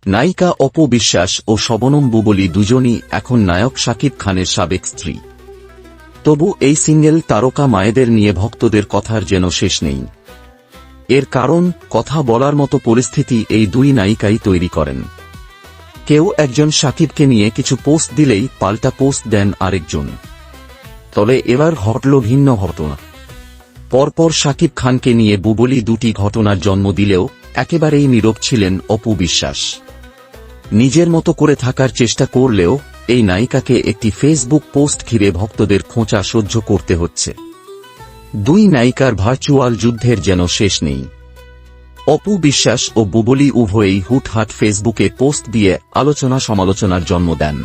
নায়িকা অপু বিশ্বাস ও শবনম বুবলী দুজনই এখন নায়ক শাকিব খানের সাবেক স্ত্রী। তবু এই সিঙ্গেল তারকা মায়েদের নিয়ে ভক্তদের কথার যেন শেষ নেই। এর কারণ, কথা বলার মতো পরিস্থিতি এই দুই নায়িকাই তৈরি করেন। কেউ একজন শাকিবকে নিয়ে কিছু পোস্ট দিলেই পাল্টা পোস্ট দেন আরেকজন। তবে এবার ঘটল ভিন্ন ঘটনা। পরপর শাকিব খানকে নিয়ে বুবলী দুটি ঘটনার জন্ম দিলেও একেবারেই নীরব ছিলেন অপু বিশ্বাস। নিজের মতো করে থাকার চেষ্টা করলেও এই নায়িকাকে একটি ফেসবুক পোস্ট ঘিরে ভক্তদের খোঁচা সহ্য করতে হচ্ছে। দুই নায়িকার ভার্চুয়াল যুদ্ধের যেন শেষ নেই। অপু বিশ্বাস ও বুবলী উভয়েই হুটহাট ফেসবুকে পোস্ট দিয়ে আলোচনা সমালোচনার জন্ম দেন।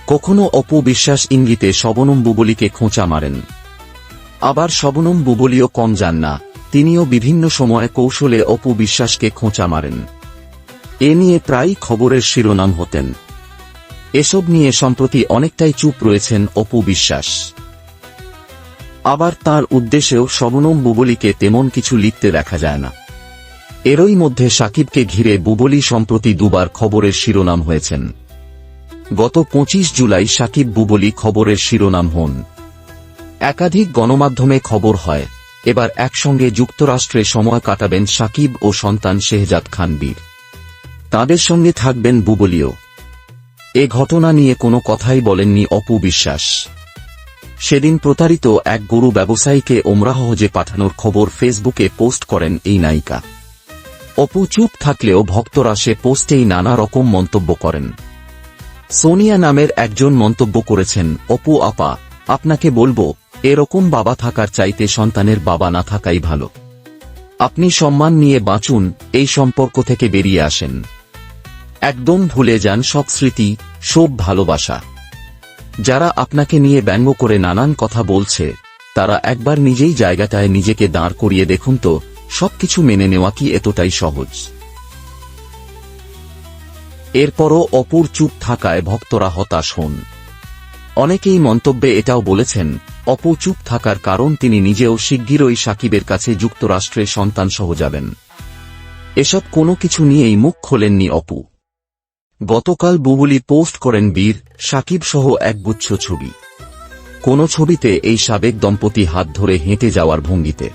কখনো অপু বিশ্বাস ইঙ্গিতে শবনম বুবলীকে খোঁচা মারেন, আবার শবনম বুবলীও কম যান না, তিনিও বিভিন্ন সময়ে কৌশলে অপু বিশ্বাসকে খোঁচা মারেন। এ নিয়ে প্রায়ই খবরের শিরোনাম হতেন। এসব নিয়ে সম্প্রতি অনেকটাই চুপ রয়েছেন অপু বিশ্বাস। আবার তার উদ্দেশ্যেও শবনম বুবলীকে তেমন কিছু লিখতে দেখা যায় না। এরই মধ্যে শাকিবকে ঘিরে বুবলী সম্প্রতি দুবার খবরের শিরোনাম হয়েছেন। গত 25 জুলাই শাকিব বুবলী খবরের শিরোনাম হন। একাধিক গণমাধ্যমে খবর হয়, এবার একসঙ্গে যুক্তরাষ্ট্রে সময় কাটাবেন শাকিব ও সন্তান শেহজাদ খান বীর। তাঁদের সঙ্গে থাকবেন বুবলীও। এ ঘটনা নিয়ে কোনো কথাই বলেননি অপু বিশ্বাস। সেদিন প্রতারিত এক গরু ব্যবসায়ীকে ওমরাহ হজে পাঠানোর খবর ফেসবুকে পোস্ট করেন এই নায়িকা। অপু চুপ থাকলেও ভক্তরা সে পোস্টেই নানা রকম মন্তব্য করেন। সোনিয়া নামের একজন মন্তব্য করেছেন, অপু আপা, আপনাকে বলবো, এরকম বাবা থাকার চাইতে সন্তানের বাবা না থাকাই ভালো। আপনি সম্মান নিয়ে বাঁচুন, এই সম্পর্ক থেকে বেরিয়ে আসেন। একদম ভুলে যান সব স্মৃতি, সব ভালোবাসা। যারা আপনাকে নিয়ে ব্যঙ্গ করে নানান কথা বলছে, তারা একবার নিজেই জায়গাটায় নিজেকে দাঁড় করিয়ে দেখুন তো, সবকিছু মেনে নেওয়া কি এতটাই সহজ? এরপরও অপুর চুপ থাকায় ভক্তরা হতাশ হন। অনেকেই মন্তব্যে এটাও বলেছেন, অপু চুপ থাকার কারণ তিনি নিজেও শিগগিরই শাকিবের কাছে যুক্তরাষ্ট্রে সন্তানসহ যাবেন। এসব কোনো কিছু নিয়েই মুখ খোলেননি অপু। গতকাল বুবলী পোস্ট করেন বীর, শাকিব সহ একগুচ্ছ ছবি। কোন ছবিতে এই সাবেক দম্পতি হাত ধরে হেঁটে যাওয়ার ভঙ্গিতে।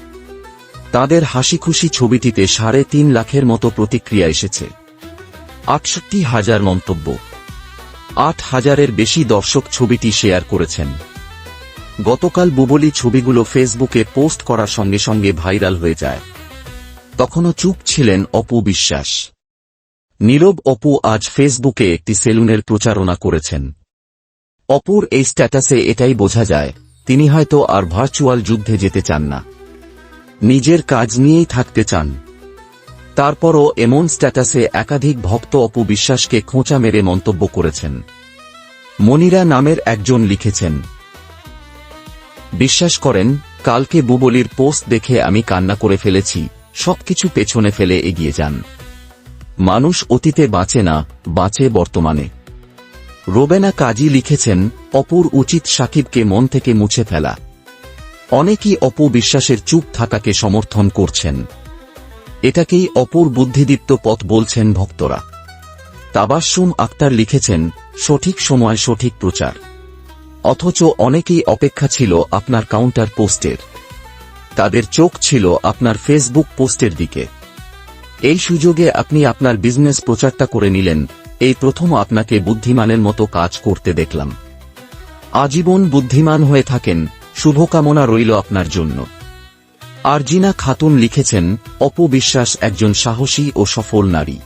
তাদের হাসিখুশি ছবিটিতে 3.5 লাখের মতো প্রতিক্রিয়া এসেছে। 68,000 মন্তব্য। 8,000-এর বেশি দর্শক ছবিটি শেয়ার করেছেন। গতকাল বুবলী ছবিগুলো ফেসবুকে পোস্ট করার সঙ্গে সঙ্গে ভাইরাল হয়ে যায়। তখনও চুপ ছিলেন অপু বিশ্বাস। নীরব অপু আজ ফেসবুকে একটি সেলুনের প্রচারণা করেছেন। অপুর এই স্ট্যাটাসে এটাই বোঝা যায়, তিনি হয়তো আর ভার্চুয়াল যুদ্ধে যেতে চান না, নিজের কাজ নিয়েই থাকতে চান। তারপরও এমন স্ট্যাটাসে একাধিক ভক্ত অপু বিশ্বাসকে খোঁচা মেরে মন্তব্য করেছেন। মনিরা নামের একজন লিখেছেন, বিশ্বাস করেন, কালকে বুবলীর পোস্ট দেখে আমি কান্না করে ফেলেছি, সবকিছু পেছনে ফেলে এগিয়ে যান। মানুষ অতীতে বাঁচে না, বাঁচে বর্তমানে। রোবেনা কাজী লিখেছেন, অপুর উচিত শাকিবকে মন থেকে মুছে ফেলা। অনেকেই অপু বিশ্বাসের চুপ থাকাকে সমর্থন করছেন। এটাকেই অপুর বুদ্ধিদীপ্ত পথ বলছেন ভক্তরা। তাবাসসুম আক্তার লিখেছেন, সঠিক সময় সঠিক প্রচার। অথচ অনেকেই অপেক্ষা ছিল আপনার কাউন্টার পোস্টের। তাদের চোখ ছিল আপনার ফেসবুক পোস্টের দিকে। এই সুযোগে আপনি আপনার বিজনেস প্রচারটা করে নিলেন, এই প্রথম আপনাকে বুদ্ধিমানের মতো কাজ করতে দেখলাম। আজীবন বুদ্ধিমান হয়ে থাকেন, শুভকামনা রইল আপনার জন্য। আরজিনা খাতুন লিখেছেন, অপু বিশ্বাস একজন সাহসী ও সফল নারী।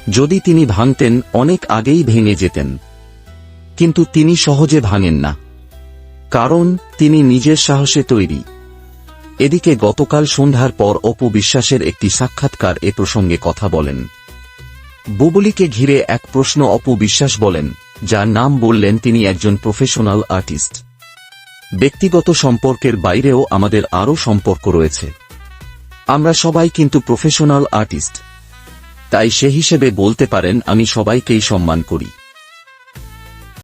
যদি তিনি ভাঙতেন, অনেক আগেই ভেঙে যেতেন। কিন্তু তিনি সহজে ভাঙেন না, কারণ তিনি নিজের সাহসে তৈরি। এদিকে গতকাল সন্ধ্যার পর অপু বিশ্বাসের একটি সাক্ষাৎকার এ প্রসঙ্গে কথা বলেন। বুবলীকে ঘিরে এক প্রশ্ন অপু বিশ্বাস বলেন, যার নাম বললেন তিনি একজন প্রফেশনাল আর্টিস্ট। ব্যক্তিগত সম্পর্কের বাইরেও আমাদের আরও সম্পর্ক রয়েছে। আমরা সবাই কিন্তু প্রফেশনাল আর্টিস্ট। তাই সে হিসেবে বলতে পারেন আমি সবাইকেই সম্মান করি।